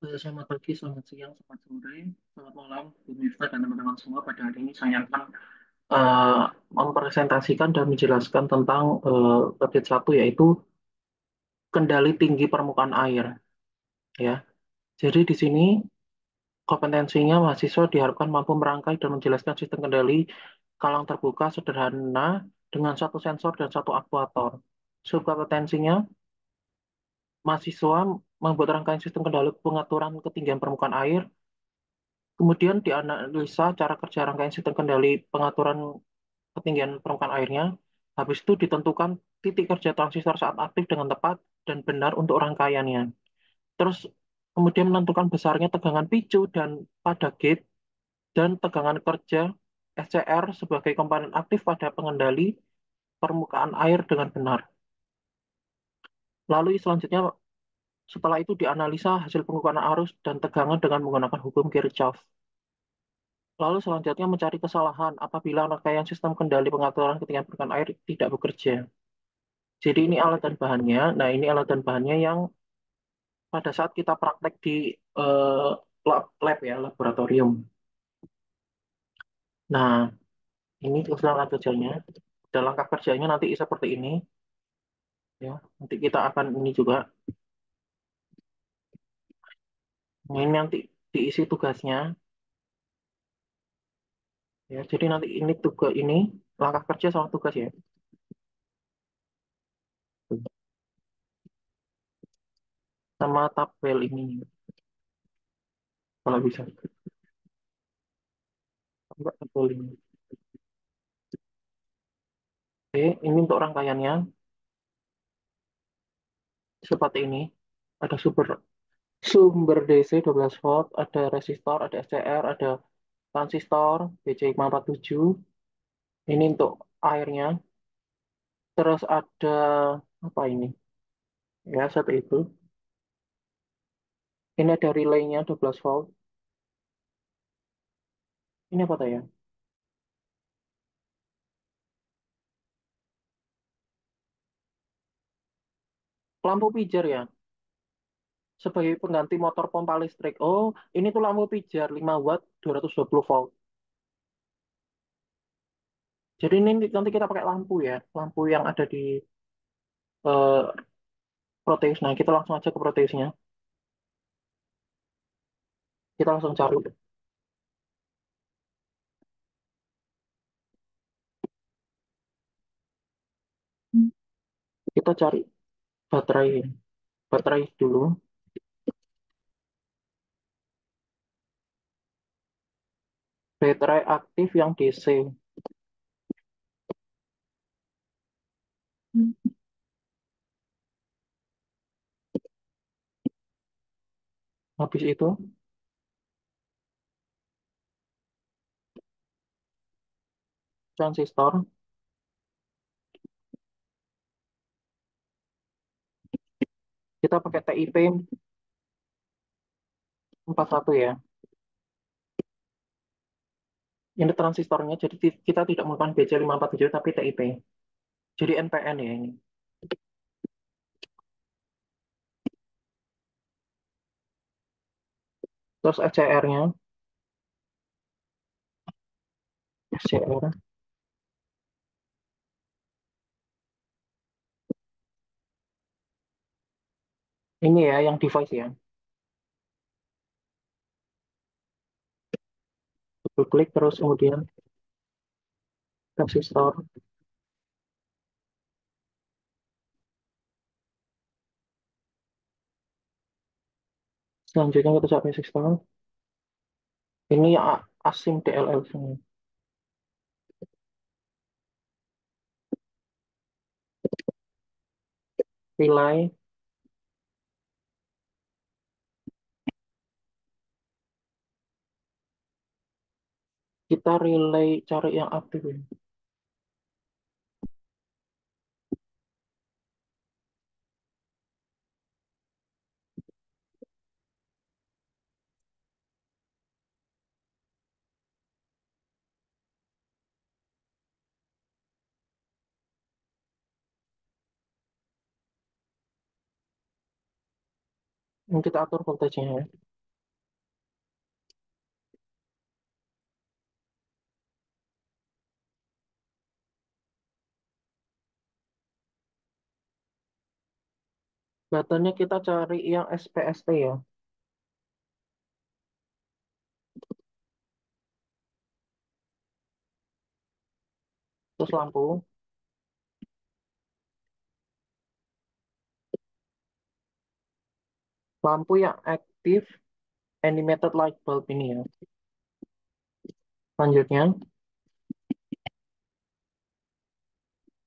Selamat pagi, selamat siang, selamat sore, selamat malam, pemirsa dan teman-teman semua. Pada hari ini saya akan eh, mempresentasikan dan menjelaskan tentang topik satu, yaitu kendali tinggi permukaan air. Ya, jadi di sini kompetensinya mahasiswa diharapkan mampu merangkai dan menjelaskan sistem kendali kalang terbuka sederhana dengan satu sensor dan satu aktuator. Subkompetensinya, mahasiswa membuat rangkaian sistem kendali pengaturan ketinggian permukaan air. Kemudian dianalisa cara kerja rangkaian sistem kendali pengaturan ketinggian permukaan airnya. Habis itu ditentukan titik kerja transistor saat aktif dengan tepat dan benar untuk rangkaiannya. Terus kemudian menentukan besarnya tegangan picu dan pada gate dan tegangan kerja SCR sebagai komponen aktif pada pengendali permukaan air dengan benar. Lalu selanjutnya setelah itu dianalisa hasil pengukuran arus dan tegangan dengan menggunakan hukum Kirchhoff. Lalu selanjutnya mencari kesalahan apabila rangkaian sistem kendali pengaturan ketinggian permukaan air tidak bekerja. Jadi ini alat dan bahannya. Nah, ini alat dan bahannya yang pada saat kita praktek di eh, lab ya, laboratorium. Nah, ini keseluruhan kerjanya. Dan langkah kerjanya nanti seperti ini ya. Nanti kita akan ini juga. Nah, ini nanti diisi tugasnya ya. Jadi nanti ini tugas ini langkah kerja sama tugas ya. Sama tabel ini kalau bisa. Coba tabel ini. Oke, ini untuk rangkaiannya seperti ini. Ada sumber sumber DC 12 volt, ada resistor, ada SCR, ada transistor BC547. Ini untuk airnya. Terus ada apa ini? Ya, satu itu. Ini ada relaynya 12 volt. Ini apa tuh ya? Lampu pijar ya, sebagai pengganti motor pompa listrik. Oh, ini tuh lampu pijar 5 watt 220 volt. Jadi ini nanti kita pakai lampu ya, lampu yang ada di eh, Proteus. Nah, kita langsung aja ke Proteusnya. Kita langsung cari. Kita cari baterai. Baterai dulu. Baterai aktif yang DC. Habis itu transistor. Kita pakai TIP 41 ya. Ini transistornya, jadi kita tidak menggunakan BC547 tapi TIP. Jadi NPN ya ini. Terus SCR-nya, SCR. Ini ya yang device ya. Double klik terus kemudian resistor. Selanjutnya kita cari resistor. Ini yang asim DLL sini. Relay, kita relay cari yang aktif ini. Ini kita atur voltage-nya ya. Batannya kita cari yang SPST ya. Terus lampu yang aktif animated light bulb ini ya. Selanjutnya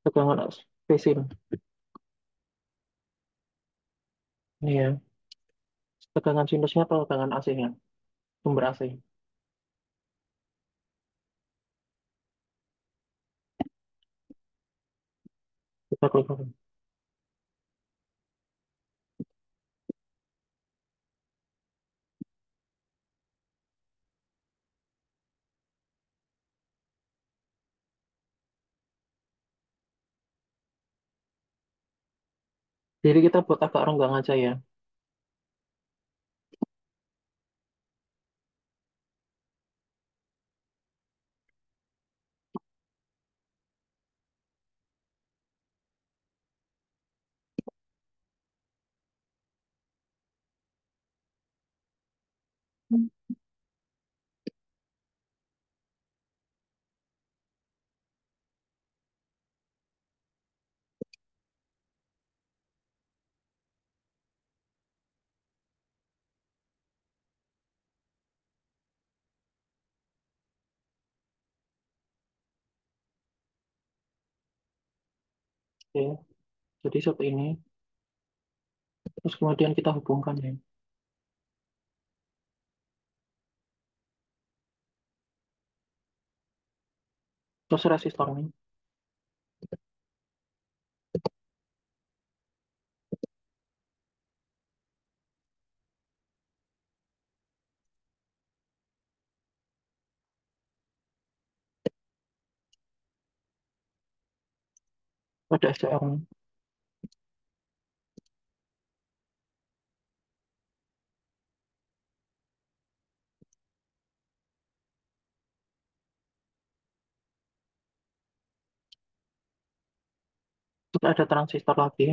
tegangan spesimen. Ini ya, tegangan sinusnya atau tegangan AC-nya, sumber AC. Kita klik oke. Jadi kita buat agak renggang aja ya. Oke, jadi seperti ini. Terus kemudian kita hubungkan ya. Terus resistornya. Ada SCR-nya. Terus ada transistor lagi.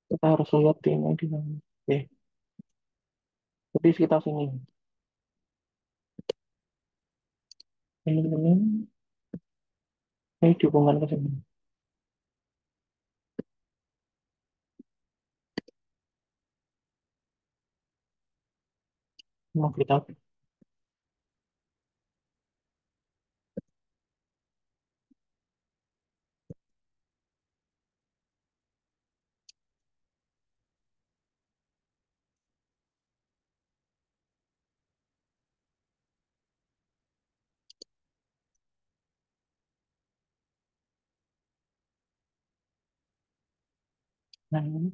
Kita harus lihat ini di mana. Oke, jadi sekitar sini. Ini dihubungkan ke sini. Mau kita. Nah, ini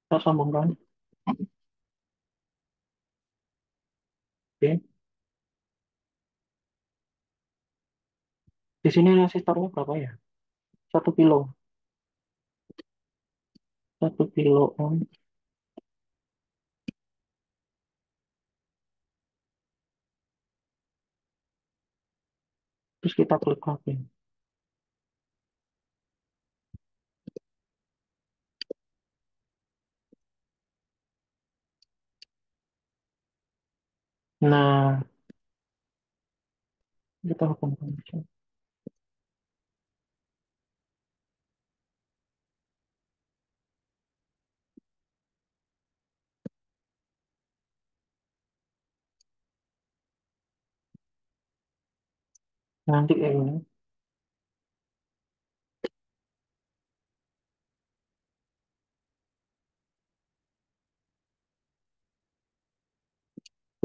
kita sambungkan. Oke. Di sini resistornya berapa ya? 1 kilo. 1 kilo ohm. Terus kita klik lagi. Nah, kita hubungkan aja. Nanti kayak ini.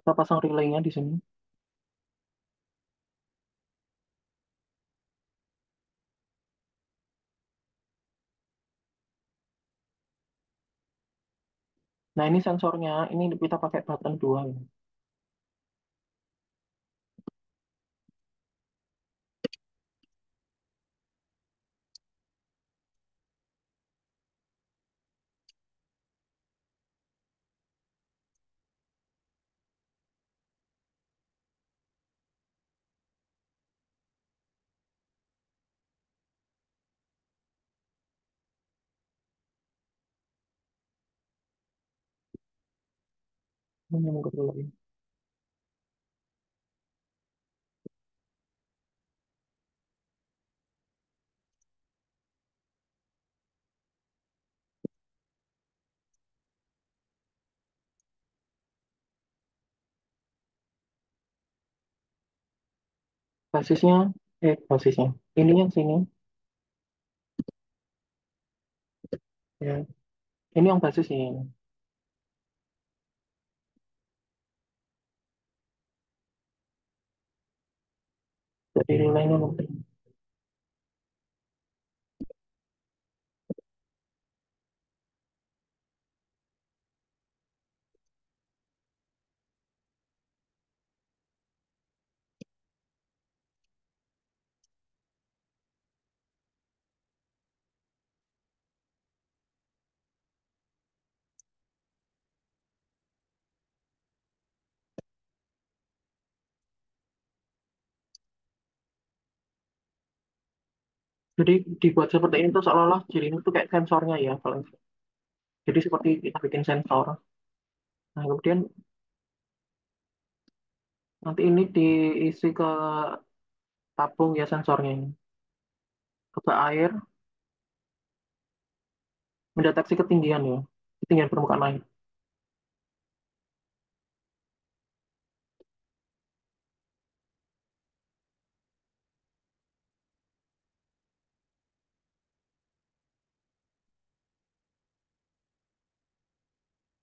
Kita pasang relaynya di sini. Nah, ini sensornya. Ini kita pakai button 2 ya. Minimum controller ini. Basisnya, basisnya. Ini yang sini, ya. Ini yang basisnya. Jadi nilainya nanti. Jadi dibuat seperti ini tuh seolah-olah jadi itu kayak sensornya ya. Jadi seperti kita bikin sensor. Nah, kemudian nanti ini diisi ke tabung ya sensornya ini. Ke bak air, mendeteksi ketinggian ya. Ketinggian permukaan air.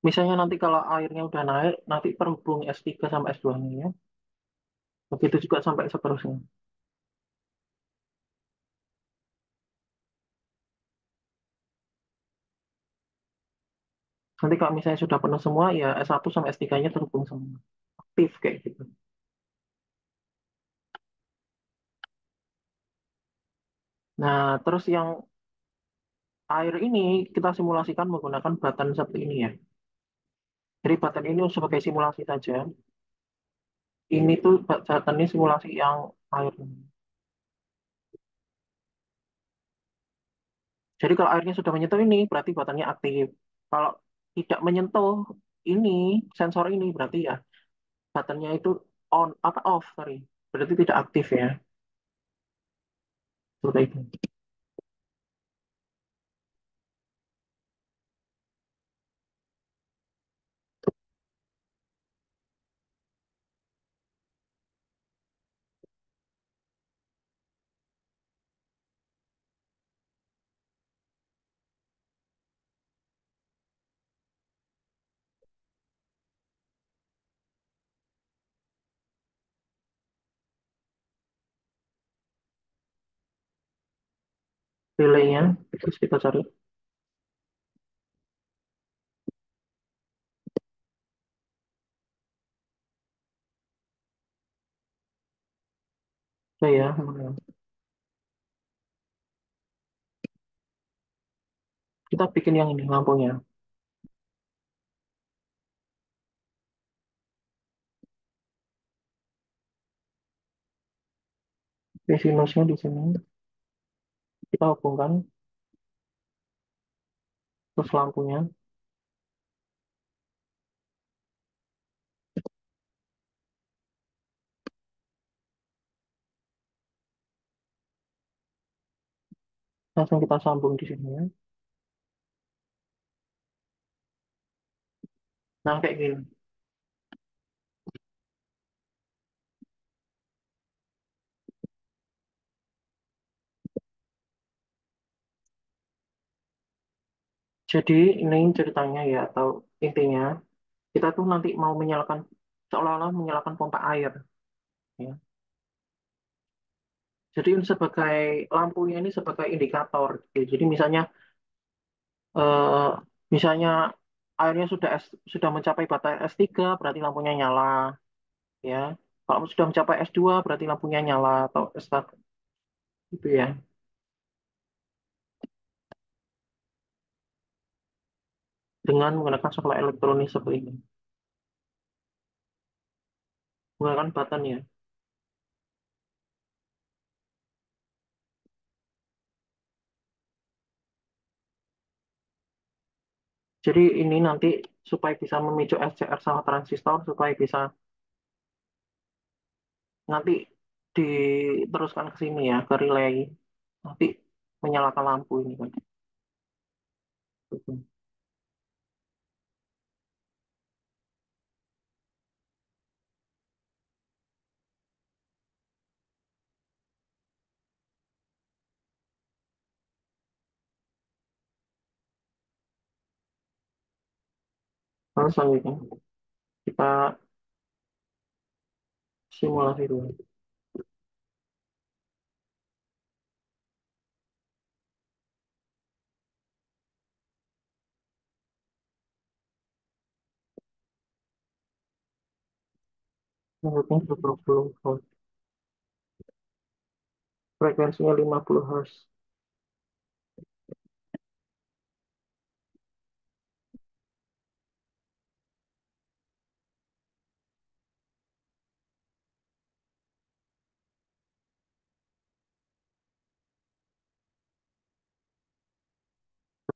Misalnya nanti kalau airnya udah naik, nanti terhubung S3 sama S2-nya ya. Begitu juga sampai seterusnya. Nanti kalau misalnya sudah penuh semua, ya S1 sama S3-nya terhubung semua. Aktif kayak gitu. Nah, terus yang air ini kita simulasikan menggunakan batan seperti ini ya. Jadi batan ini sebagai simulasi saja. Ini tuh batan ini simulasi yang air. Jadi kalau airnya sudah menyentuh ini, berarti batannya aktif. Kalau tidak menyentuh ini, sensor ini, berarti ya batannya itu on apa off, sorry. Berarti tidak aktif ya. Seperti itu. Relaynya, terus kita cari. Oh ya, kita bikin yang ini lampunya. Sinusnya di sini. Kita hubungkan terus lampunya. Langsung kita sambung di sini ya. Nah, kayak gini. Jadi ini ceritanya ya, atau intinya, kita tuh nanti mau menyalakan, seolah-olah menyalakan pompa air. Ya. Jadi ini sebagai lampunya ini sebagai indikator. Jadi eh, misalnya airnya sudah mencapai batas S3, berarti lampunya nyala. Ya. Kalau sudah mencapai S2, berarti lampunya nyala atau S1. Gitu ya. Dengan menggunakan supply elektronik seperti ini. Menggunakan button ya. Jadi ini nanti supaya bisa memicu SCR sama transistor supaya bisa nanti diteruskan ke sini ya ke relay. Nanti menyalakan lampu ini kan. Lalu selanjutnya kita simulasi dulu. Menurutnya 20 volt. Frekuensinya 50 Hz.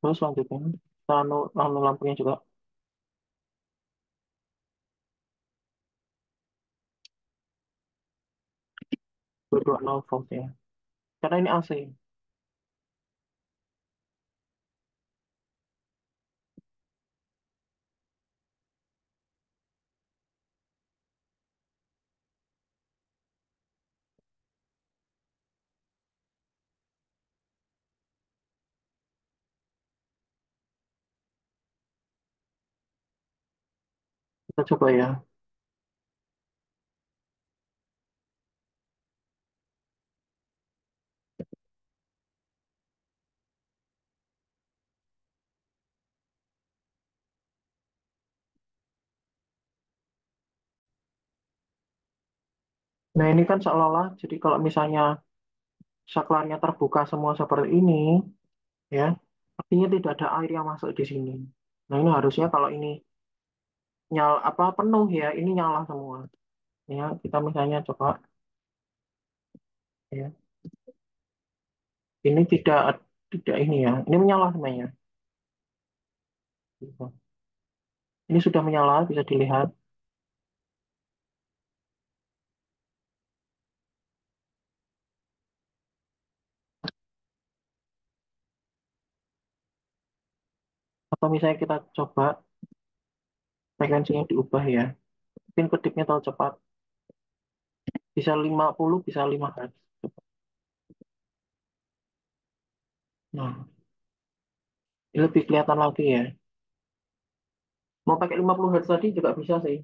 Terus selanjutnya kita anu lampunya juga 220 volt ya. Karena ini AC. Kita coba ya. Nah ini kan seolah-olah jadi kalau misalnya saklarnya terbuka semua seperti ini ya, artinya tidak ada air yang masuk di sini. Nah ini harusnya kalau ini nyala apa penuh ya, ini nyala semua. Ya kita misalnya coba ya. Ini tidak ini ya. Ini menyala semuanya. Gitu. Ini sudah menyala, bisa dilihat. Atau misalnya kita coba frekuensinya diubah ya. Mungkin kedipnya terlalu cepat. Bisa 50, bisa 5 Hz. Nah, ini lebih kelihatan lagi ya. Mau pakai 50 Hz tadi juga bisa sih.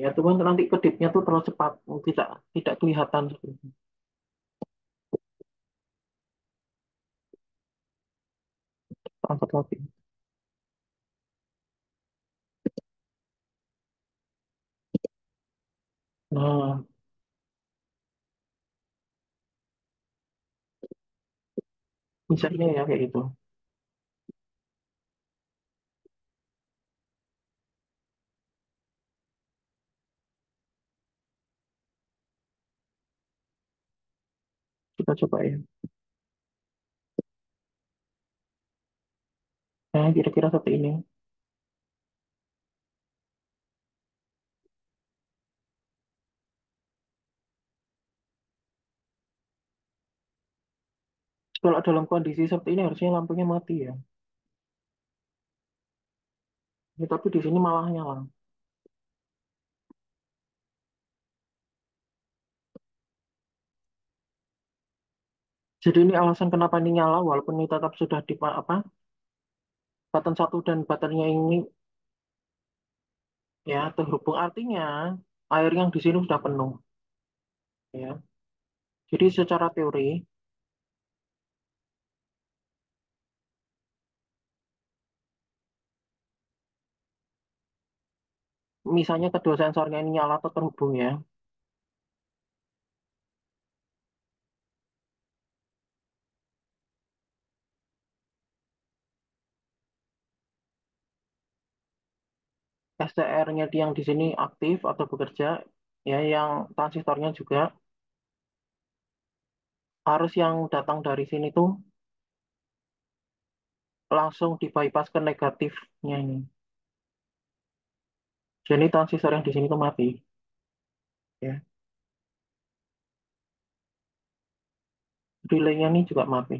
Ya, cuman nanti kedipnya tuh terlalu cepat. Tidak tidak kelihatan seperti itu. Angkat lagi. Nah, misalnya ya kayak gitu. Kita coba ya. Nah, kira-kira seperti ini. Kalau dalam kondisi seperti ini harusnya lampunya mati ya. Ya, tapi di sini malah nyala. Jadi ini alasan kenapa ini nyala walaupun ini tetap sudah di apa button satu dan buttonnya ini ya terhubung artinya air yang di sini sudah penuh ya. Jadi secara teori misalnya kedua sensornya ini nyala atau terhubung ya. SCR-nya yang di sini aktif atau bekerja ya yang transistornya juga harus yang datang dari sini tuh langsung di bypass ke negatifnya ini. Jadi transistor yang di sini tuh mati, ya. Relaynya ini juga mati.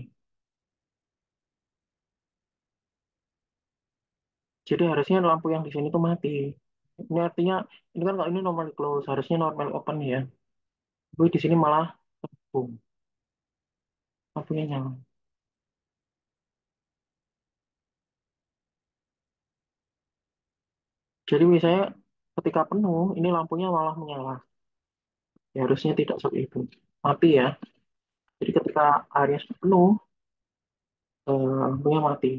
Jadi harusnya lampu yang di sini tuh mati. Ini artinya ini kan kalau ini normal close, harusnya normal open ya. Tapi di sini malah boom, lampunya nyala. Jadi misalnya ketika penuh, ini lampunya malah menyala. Ya, harusnya tidak seperti itu. Mati ya. Jadi ketika airnya sudah penuh, lampunya mati.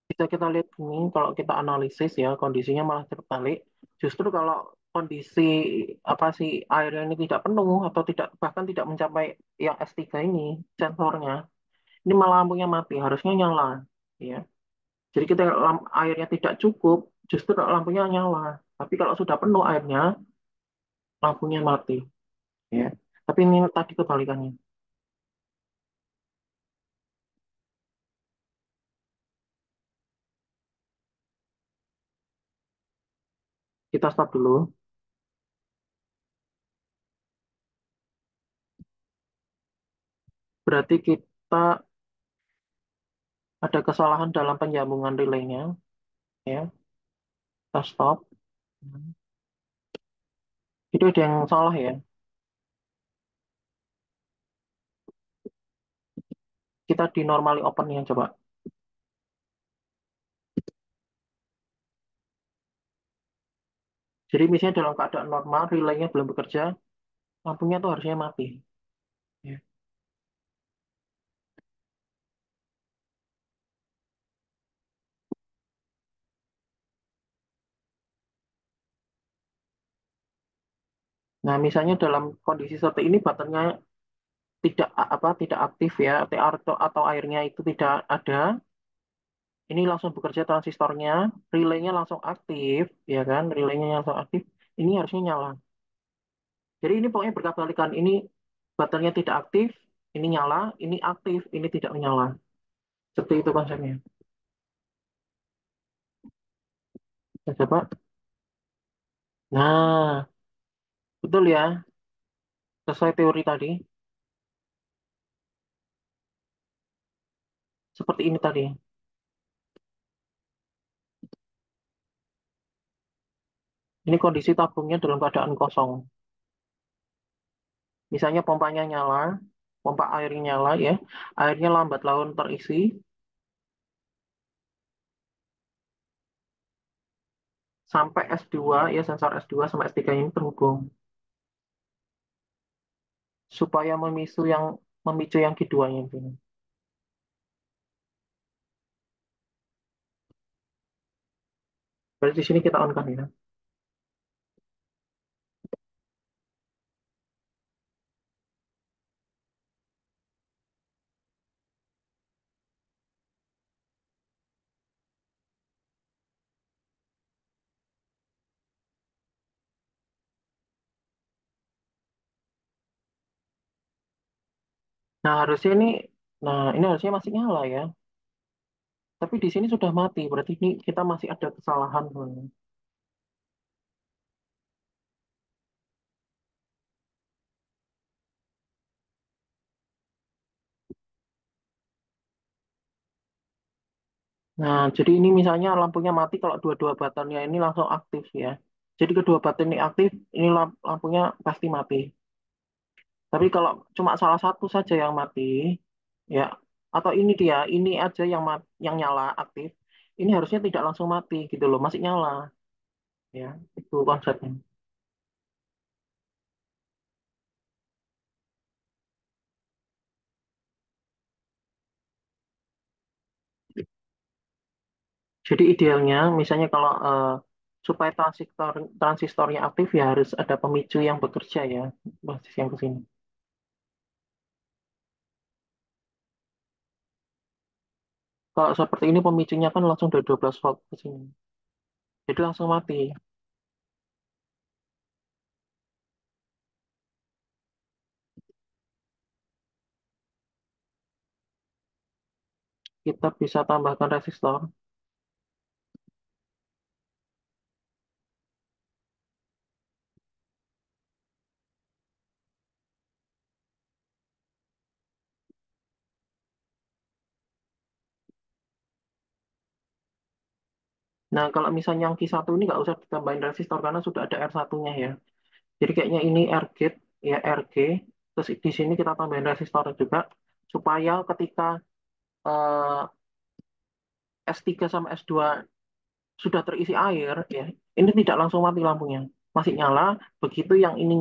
Bisa kita lihat ini, kalau kita analisis ya, kondisinya malah terbalik. Justru kalau kondisi apa sih airnya ini tidak penuh atau tidak bahkan tidak mencapai yang S3 ini sensornya, ini malah lampunya mati, harusnya nyala. Ya. Jadi kita airnya tidak cukup, justru lampunya nyala. Tapi kalau sudah penuh airnya, lampunya mati. Ya. Tapi ini tadi kebalikannya. Kita stop dulu. Berarti kita ada kesalahan dalam penjambungan relaynya. Ya, kita stop. Itu ada yang salah ya. Kita di normally open ya coba. Jadi misalnya dalam keadaan normal, relaynya belum bekerja, lampunya tuh harusnya mati. Ya. Nah, misalnya dalam kondisi seperti ini baterainya tidak aktif ya, atau airnya itu tidak ada, ini langsung bekerja transistornya, relaynya langsung aktif, ya kan? Relaynya langsung aktif, ini harusnya nyala. Jadi ini pokoknya berkebalikan, ini baterainya tidak aktif, ini nyala, ini aktif, ini tidak menyala. Seperti itu konsepnya. Nah, coba. Nah, betul ya, sesuai teori tadi, seperti ini tadi. Ini kondisi tabungnya dalam keadaan kosong. Misalnya pompanya nyala, pompa airnya nyala ya, airnya lambat laun terisi, sampai S2 ya, sensor S2 sama S3 ini terhubung. Supaya memicu yang keduanya itu. Berarti di sini kita on kan ya. Nah, ini harusnya masih nyala ya. Tapi di sini sudah mati, berarti ini kita masih ada kesalahan sebenarnya. Nah, jadi ini misalnya lampunya mati kalau dua-dua baterainya ini langsung aktif ya. Jadi kedua baterai ini aktif, ini lampunya pasti mati. Tapi kalau cuma salah satu saja yang mati, ya, atau ini aja yang nyala aktif, ini harusnya tidak langsung mati gitu loh, masih nyala, ya, itu konsepnya. Jadi idealnya, misalnya kalau supaya transistornya aktif ya harus ada pemicu yang bekerja ya, basis yang ke sini. Kalau seperti ini pemicunya kan langsung dari 12 volt ke sini. Jadi langsung mati. Kita bisa tambahkan resistor. Nah, kalau misalnya yang Q1 ini nggak usah ditambahin resistor karena sudah ada R1-nya ya. Jadi kayaknya ini R gate, ya RG. Terus di sini kita tambahin resistor juga supaya ketika eh, S3 sama S2 sudah terisi air ya, ini tidak langsung mati lampunya. Masih nyala, begitu yang ini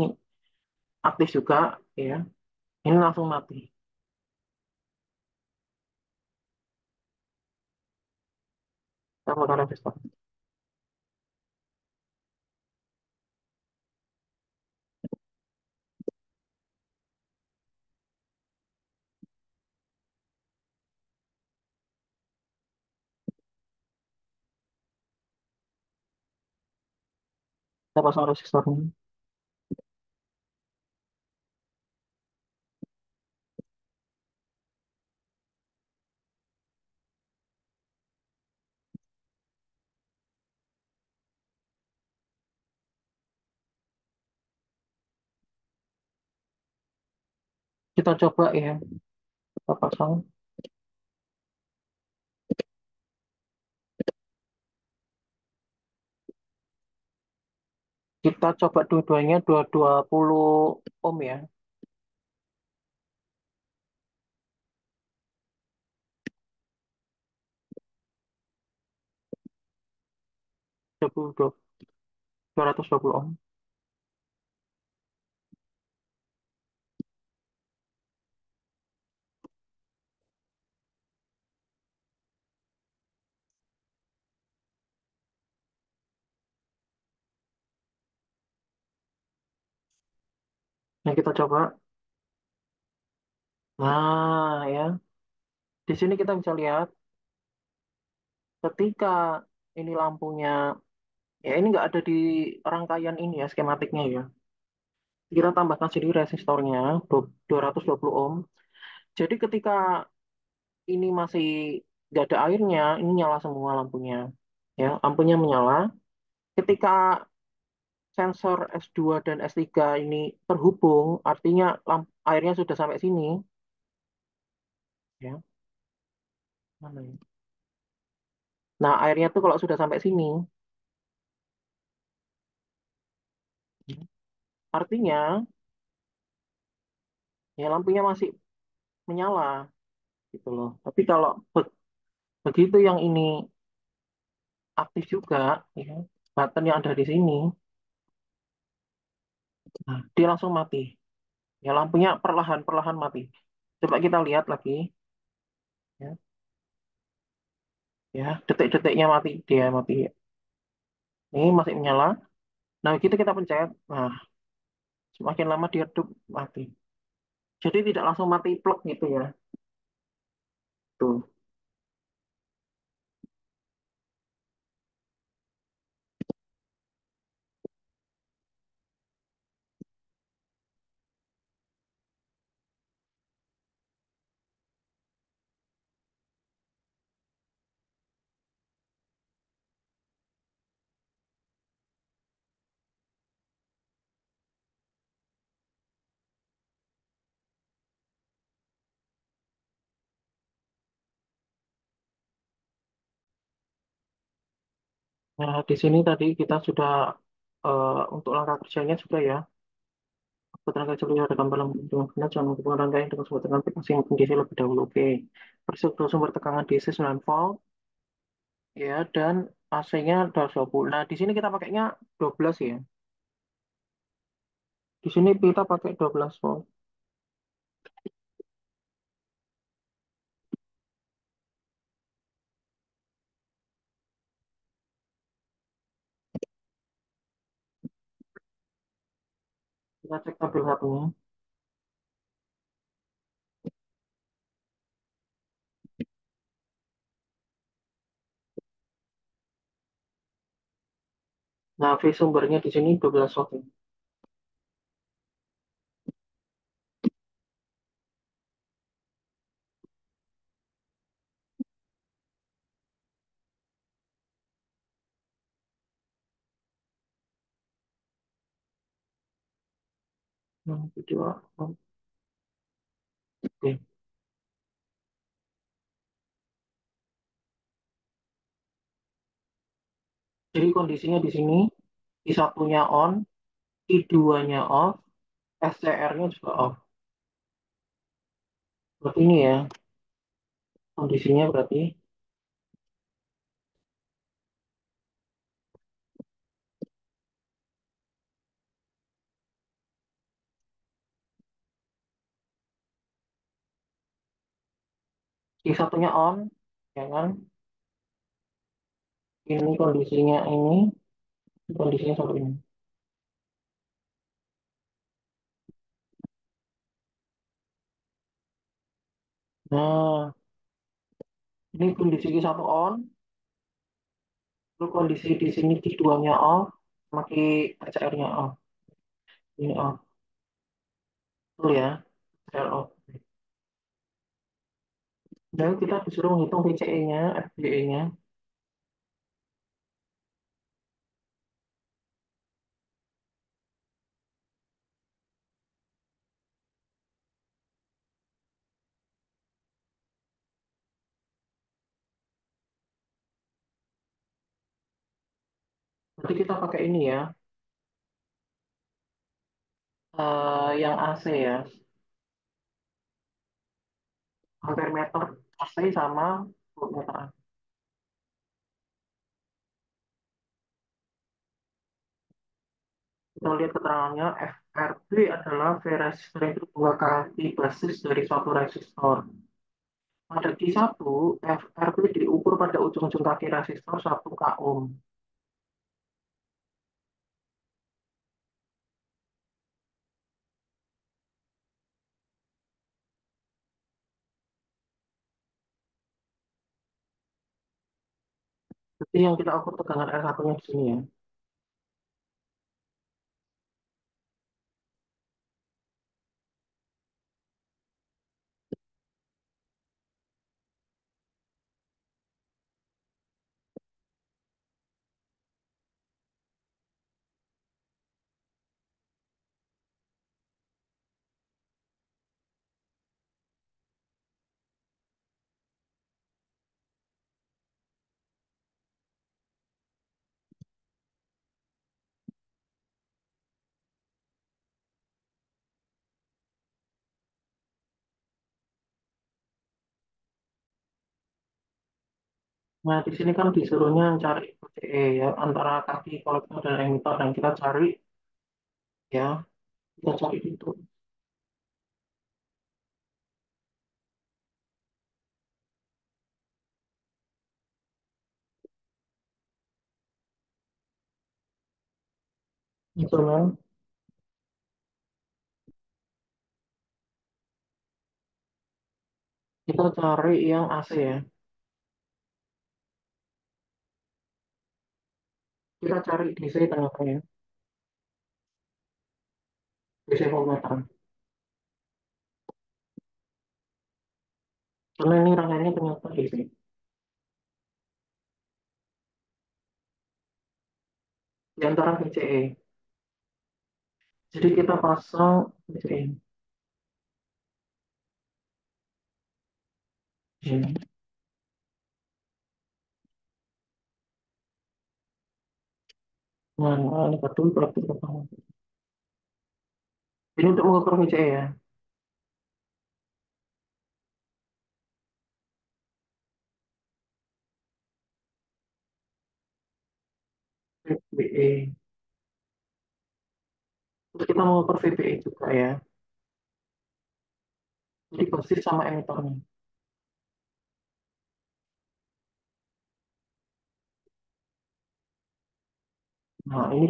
aktif juga ya, ini langsung mati. Tambahkan resistor. Kita pasang resistornya. Kita coba ya, kita pasang. Kita coba dua-duanya 220 ohm ya. 22, 220 ohm. Nah, kita coba. Nah, ya. Di sini kita bisa lihat ketika ini lampunya, ya ini nggak ada di rangkaian ini ya, skematiknya ya. Kita tambahkan sini resistornya, 220 ohm. Jadi ketika ini masih nggak ada airnya, ini nyala semua lampunya. Ya, lampunya menyala. Ketika sensor S2 dan S3 ini terhubung, artinya airnya sudah sampai sini. Ya, mana ya? Nah, airnya tuh kalau sudah sampai sini, ya, artinya ya lampunya masih menyala gitu loh. Tapi kalau begitu yang ini aktif juga, ya, button yang ada di sini, nah, dia langsung mati. Ya, lampunya perlahan-perlahan mati. Coba kita lihat lagi, ya, ya, detik-detiknya mati, dia mati. Ini masih menyala. Nah, gitu kita pencet. Nah, semakin lama dia redup mati. Jadi tidak langsung mati plek gitu ya. Tuh. Nah, di sini tadi kita sudah untuk langkah kerjanya juga ya. Keterangan kerja beliau ada gambar lambung dengan benar, jangan menghubungkan rangkaian dengan sumber tekanan frekuensi yang DC lebih dahulu. Oke. Persis sumber tekanan DC 9 volt ya dan AC-nya 220. Nah, di sini kita pakainya 12 ya. Di sini kita pakai 12 volt. Kita cek tabel satunya. Nah, V sumbernya di sini 12 watt. Nah, dua. Oke. Jadi kondisinya di sini, I1-nya on, I2-nya off, SCR-nya juga off. Berarti ini ya, kondisinya berarti I1-nya on, ya kan? Ini kondisinya ini, kondisinya seperti ini. Nah, ini kondisi I1 on, lalu kondisi di sini I2-nya off, maki SCR-nya off. Ini off. Betul ya, SCR off. Dan kita disuruh menghitung VCE-nya, FBE-nya. Berarti kita pakai ini ya, yang AC ya, ampere meter AC sama voltmeter. Kita lihat keterangannya, FRB adalah V resistor itu dua kali basis dari suatu resistor. Pada Q1, FRB diukur pada ujung-ujung kaki resistor 1 k ohm. Jadi yang kita ukur tegangan R1-nya di sini ya. Nah, di sini kan disuruhnya cari VCE ya, antara kaki kolektor dan emitor. Dan kita cari ya, kita cari itu. Instrumen, kita cari yang AC ya. Kita cari DC ternyata ya, DC voltmeter. Karena ini rangkaiannya ternyata DC. Di antara VCE. Jadi kita pasang VCE. Ini. Nah, ini betul berarti kita. Ini untuk mengukur VCE ya. VBE. Terus kita mengukur VBE juga ya. Jadi basis sama emitornya. Nah, ini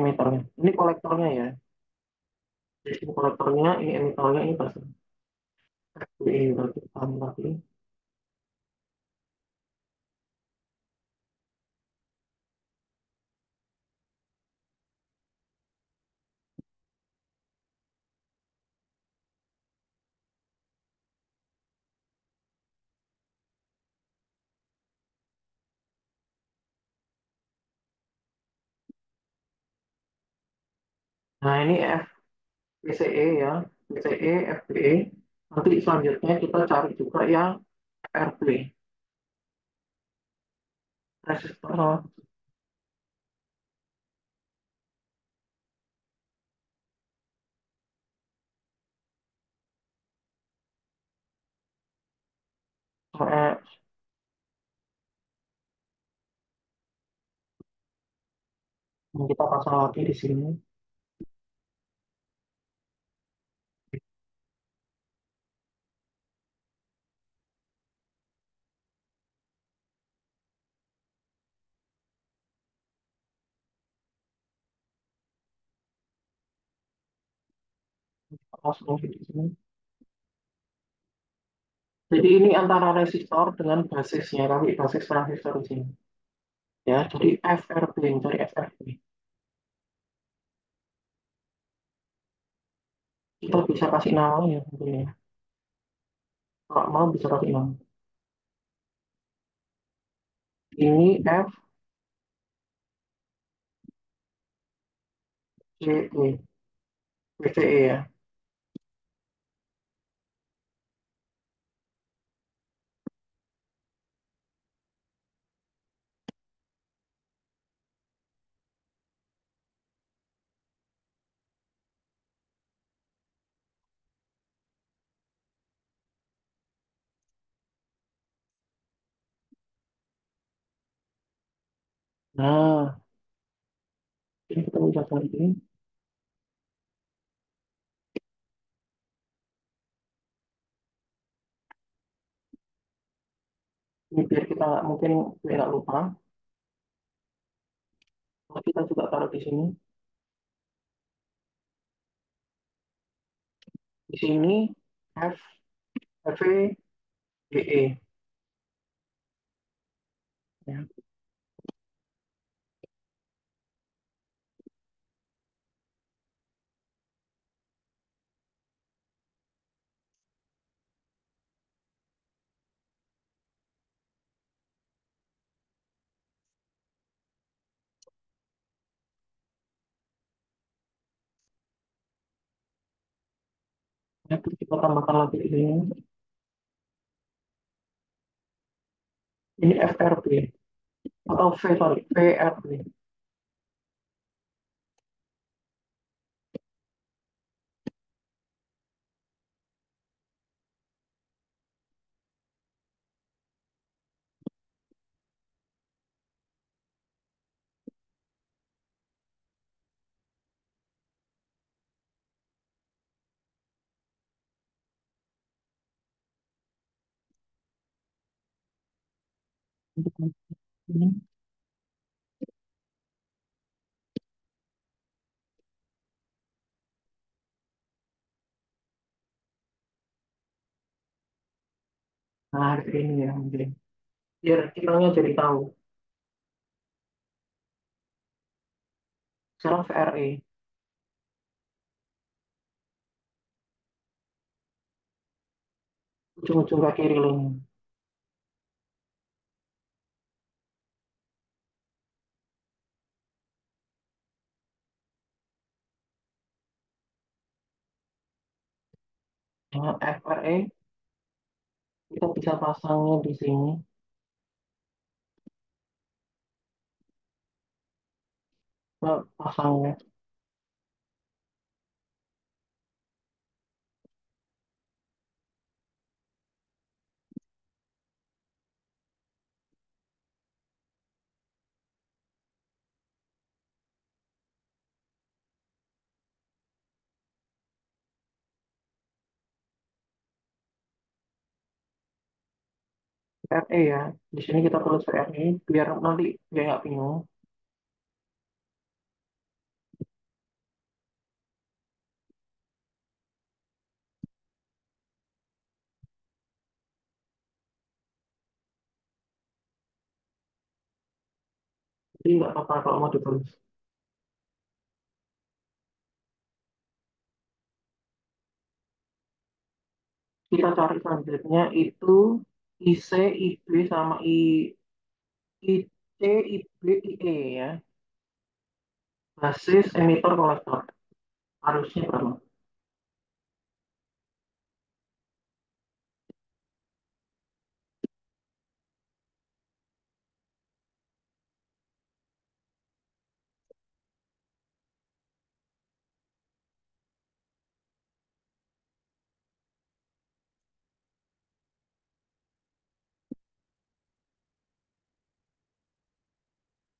emitornya. Ini kolektornya ya. Jadi ini kolektornya, ini emitornya, ini basis. VBE berarti paham lagi. Nah, ini PCE ya, PCE, FBE. Nanti selanjutnya kita cari juga yang RB, resistor sama yang kita pasang lagi di sini. Pasang lagi di sini. Jadi ini antara resistor dengan basisnya, tapi basis transistor di sini. Ya, jadi FRB, cari FRB. Kita bisa kasih nama ya, mungkin ya. Kalau mau bisa kasih nama. Ini FCE, PCE ya. Nah, ini kita bisa cari ini. Ini biar kita mungkin biar nggak lupa. Nah, kita juga taruh di sini. Di sini F, FE, GE. Ya. Ya, terus kita tambahkan lagi di sini. Ini FRB atau V, sorry, VRB. Ini. Nah, ini ya mungkin. Biar kitanya jadi tahu. Sekarang VRE, ujung-ujung ke kiri loh. Dengan FRE, kita bisa pasangnya di sini. Nah, pasangnya. VRE ya. Di sini kita tulis VRE, biar nanti dia nggak bingung. Jadi nggak apa-apa kalau mau ditulis. Kita cari selanjutnya itu IC, IB, sama IC, IB, IE ya. Basis emitor kolektor. Harusnya berapa?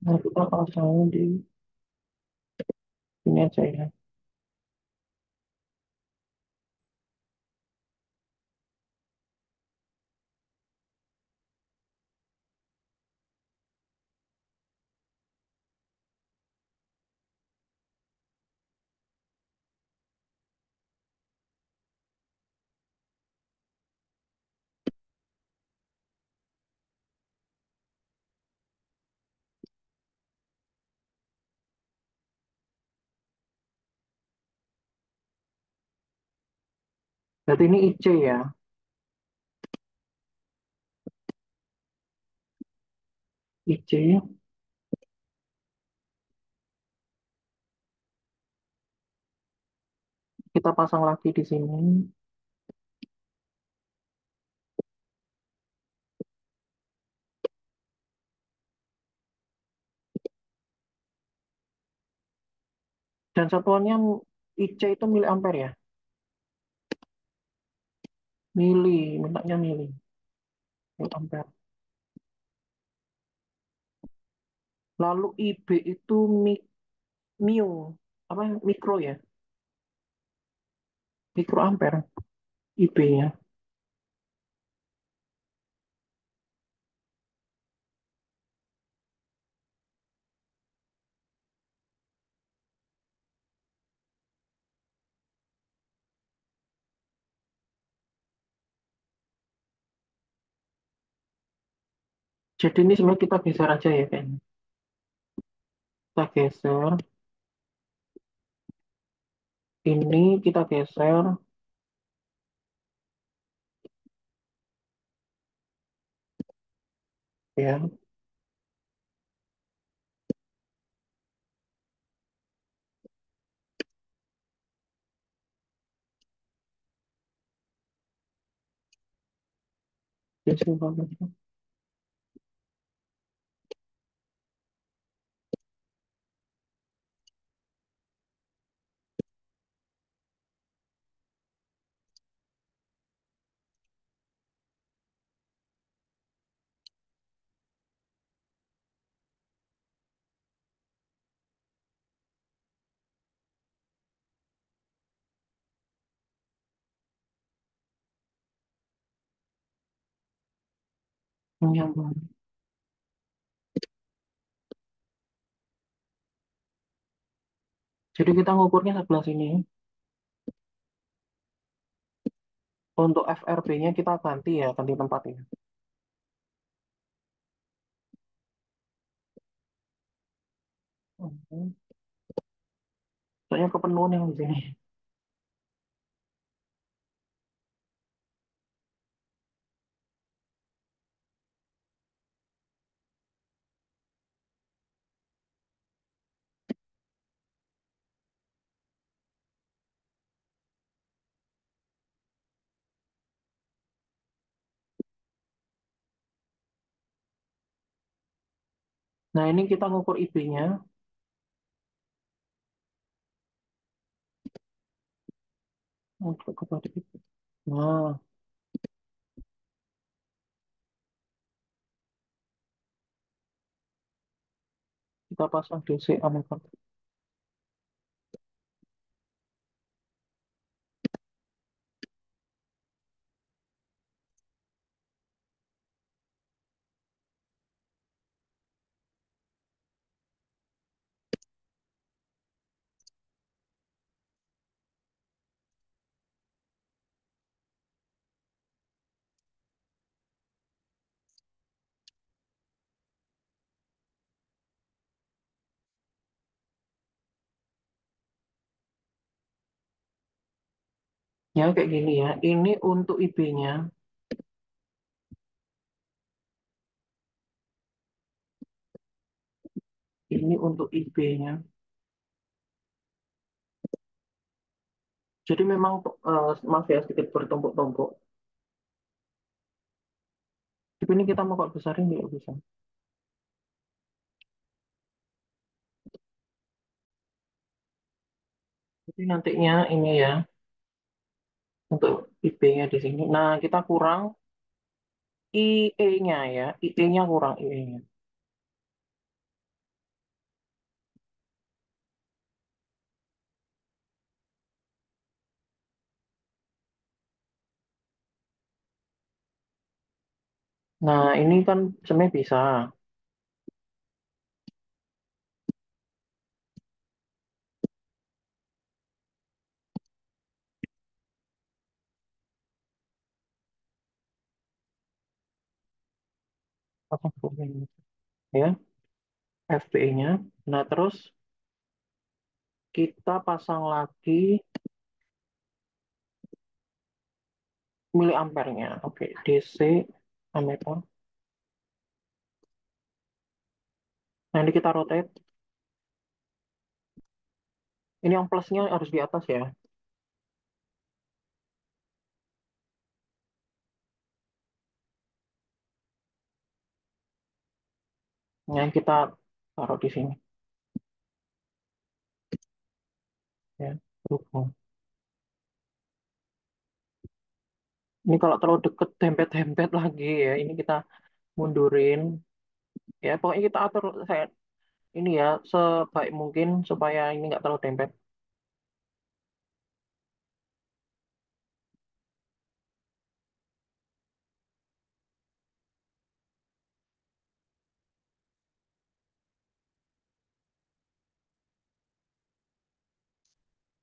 Nah, kita pasang di sini aja ya. Berarti ini IC ya. IC kita pasang lagi di sini. Dan satuannya IC itu miliampere ya. Mintanya miliampere. Lalu IB itu mio, apa mikro ya? Mikroampere IB-nya. Jadi ini sebenarnya kita geser aja ya kayaknya. Kita geser. Ini kita geser ya. Geser banget. Menyambung. Jadi kita ngukurnya sebelah sini. Untuk FRB-nya kita ganti ya, ganti tempat ya. Mhm. Soalnya kepenuhan yang di sini. Nah, ini kita ngukur IB-nya untuk kepada itu. Nah, kita pasang DC ammeter. Ya, kayak gini ya. Ini untuk IB-nya, ini untuk IB-nya. Jadi memang maaf ya sedikit bertumpuk-tumpuk. Tapi ini kita mau kok besarin nggak bisa. Jadi nantinya ini ya untuk IP-nya di sini. Nah, kita kurang IE-nya ya. IE-nya kurang IE-nya. Nah, ini kan sebenarnya bisa. Apa ini? Ya, FPE-nya. Nah, terus kita pasang lagi miliampernya. Oke, DC ammeter. Nah, ini kita rotate. Ini yang plusnya harus di atas ya. Nah, yang kita taruh di sini ya. Hubung. Ini kalau terlalu deket dempet-dempet lagi ya, ini kita mundurin. Ya, pokoknya kita atur saya ini ya sebaik mungkin supaya ini nggak terlalu dempet.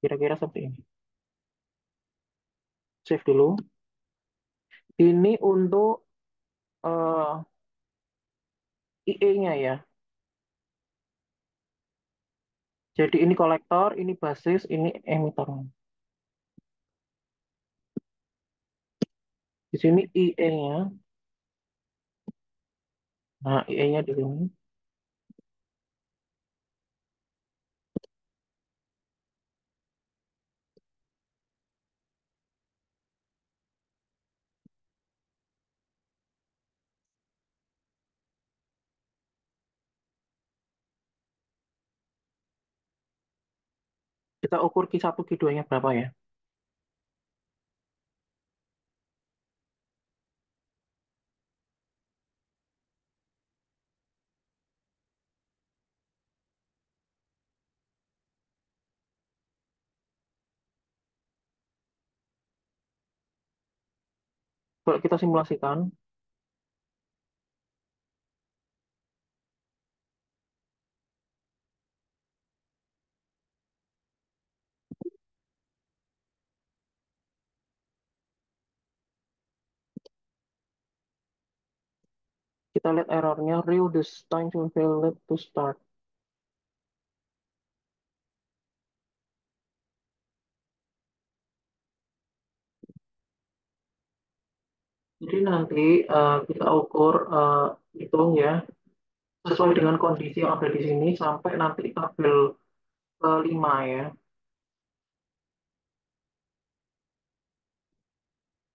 Kira-kira seperti ini. Save dulu. Ini untuk IE-nya ya. Jadi ini kolektor, ini basis, ini emitter. Di sini IE-nya. Nah, IE-nya di sini. Kita ukur Q1, Q2-nya berapa ya. Kalau kita simulasikan, kita lihat errornya, real this time to fail to start. Jadi nanti kita ukur, hitung ya, sesuai dengan kondisi yang ada di sini sampai nanti tabel 5 ya.